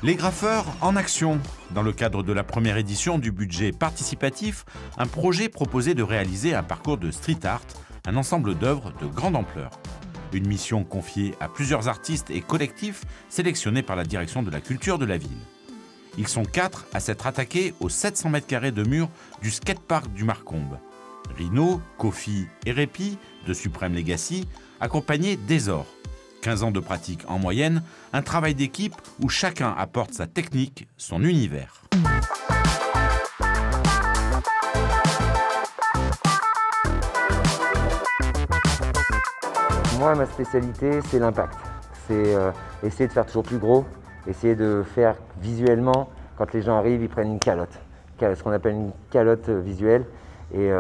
Les graffeurs en action. Dans le cadre de la première édition du budget participatif, un projet proposait de réaliser un parcours de street art, un ensemble d'œuvres de grande ampleur. Une mission confiée à plusieurs artistes et collectifs sélectionnés par la direction de la culture de la ville. Ils sont 4 à s'être attaqués aux 700 m² de murs du skatepark du Marcombe. Rino, Kofi et Répi de Supreme Legacy, accompagnés d'Ezor. 15 ans de pratique en moyenne, un travail d'équipe où chacun apporte sa technique, son univers. Moi, ma spécialité, c'est l'impact. C'est essayer de faire toujours plus gros, essayer de faire visuellement, quand les gens arrivent, ils prennent une calotte. Ce qu'on appelle une calotte visuelle. Et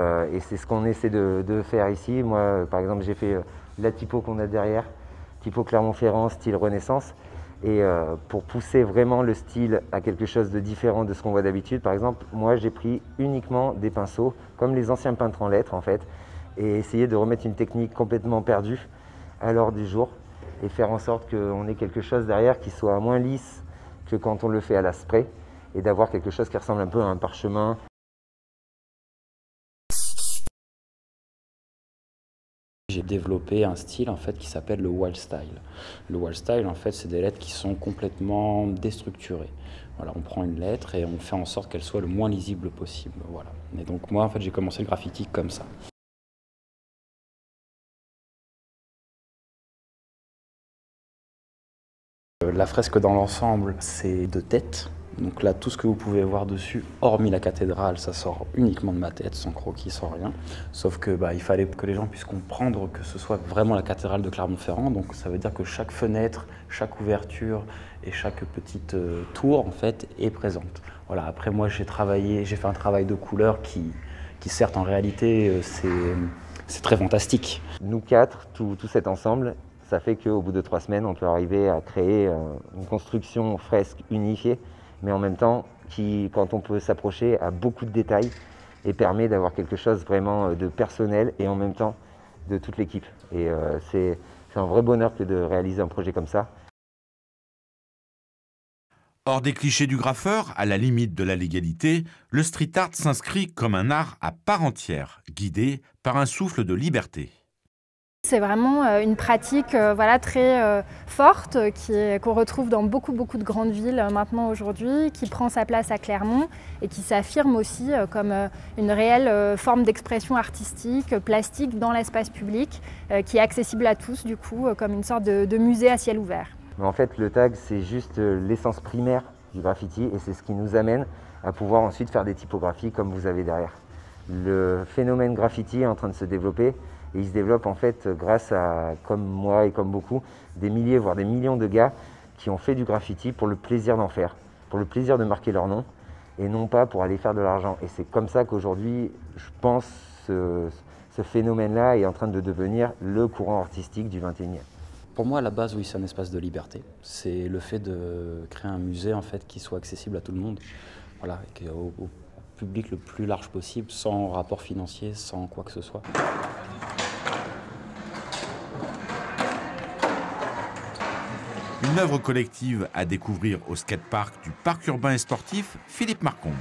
c'est ce qu'on essaie de faire ici. Moi, par exemple, j'ai fait la typo qu'on a derrière, typo Clermont-Ferrand, style Renaissance. Et pour pousser vraiment le style à quelque chose de différent de ce qu'on voit d'habitude, par exemple, moi j'ai pris uniquement des pinceaux, comme les anciens peintres en lettres en fait, et essayer de remettre une technique complètement perdue à l'ordre du jour et faire en sorte qu'on ait quelque chose derrière qui soit moins lisse que quand on le fait à la spray et d'avoir quelque chose qui ressemble un peu à un parchemin. J'ai développé un style en fait qui s'appelle le wall style. Le wall style en fait c'est des lettres qui sont complètement déstructurées. Voilà, on prend une lettre et on fait en sorte qu'elle soit le moins lisible possible. Voilà. Et donc moi en fait j'ai commencé le graffiti comme ça. La fresque dans l'ensemble c'est 2 têtes. Donc là, tout ce que vous pouvez voir dessus, hormis la cathédrale, ça sort uniquement de ma tête, sans croquis, sans rien. Sauf que il fallait que les gens puissent comprendre que ce soit vraiment la cathédrale de Clermont-Ferrand. Donc ça veut dire que chaque fenêtre, chaque ouverture et chaque petite tour en fait est présente. Voilà. Après moi, j'ai fait un travail de couleur qui certes en réalité c'est très fantastique. Nous 4, tout cet ensemble, ça fait qu'au bout de 3 semaines, on peut arriver à créer une construction fresque unifiée, mais en même temps, qui, quand on peut s'approcher, a beaucoup de détails et permet d'avoir quelque chose vraiment de personnel et en même temps de toute l'équipe. Et c'est un vrai bonheur que de réaliser un projet comme ça. Hors des clichés du graffeur, à la limite de la légalité, le street art s'inscrit comme un art à part entière, guidé par un souffle de liberté. C'est vraiment une pratique très forte qu'on retrouve dans beaucoup de grandes villes maintenant aujourd'hui, qui prend sa place à Clermont et qui s'affirme aussi comme une réelle forme d'expression artistique, plastique dans l'espace public, qui est accessible à tous du coup, comme une sorte de musée à ciel ouvert. Mais en fait, le tag, c'est juste l'essence primaire du graffiti et c'est ce qui nous amène à pouvoir ensuite faire des typographies comme vous avez derrière. Le phénomène graffiti est en train de se développer. Et il se développe en fait grâce à, comme moi et comme beaucoup, des milliers voire des millions de gars qui ont fait du graffiti pour le plaisir d'en faire, pour le plaisir de marquer leur nom et non pas pour aller faire de l'argent. Et c'est comme ça qu'aujourd'hui, je pense, ce phénomène-là est en train de devenir le courant artistique du XXIe. Pour moi, à la base, oui, c'est un espace de liberté. C'est le fait de créer un musée en fait qui soit accessible à tout le monde, voilà, au public le plus large possible, sans rapport financier, sans quoi que ce soit. Une œuvre collective à découvrir au skatepark du parc urbain et sportif Philippe Marcombe.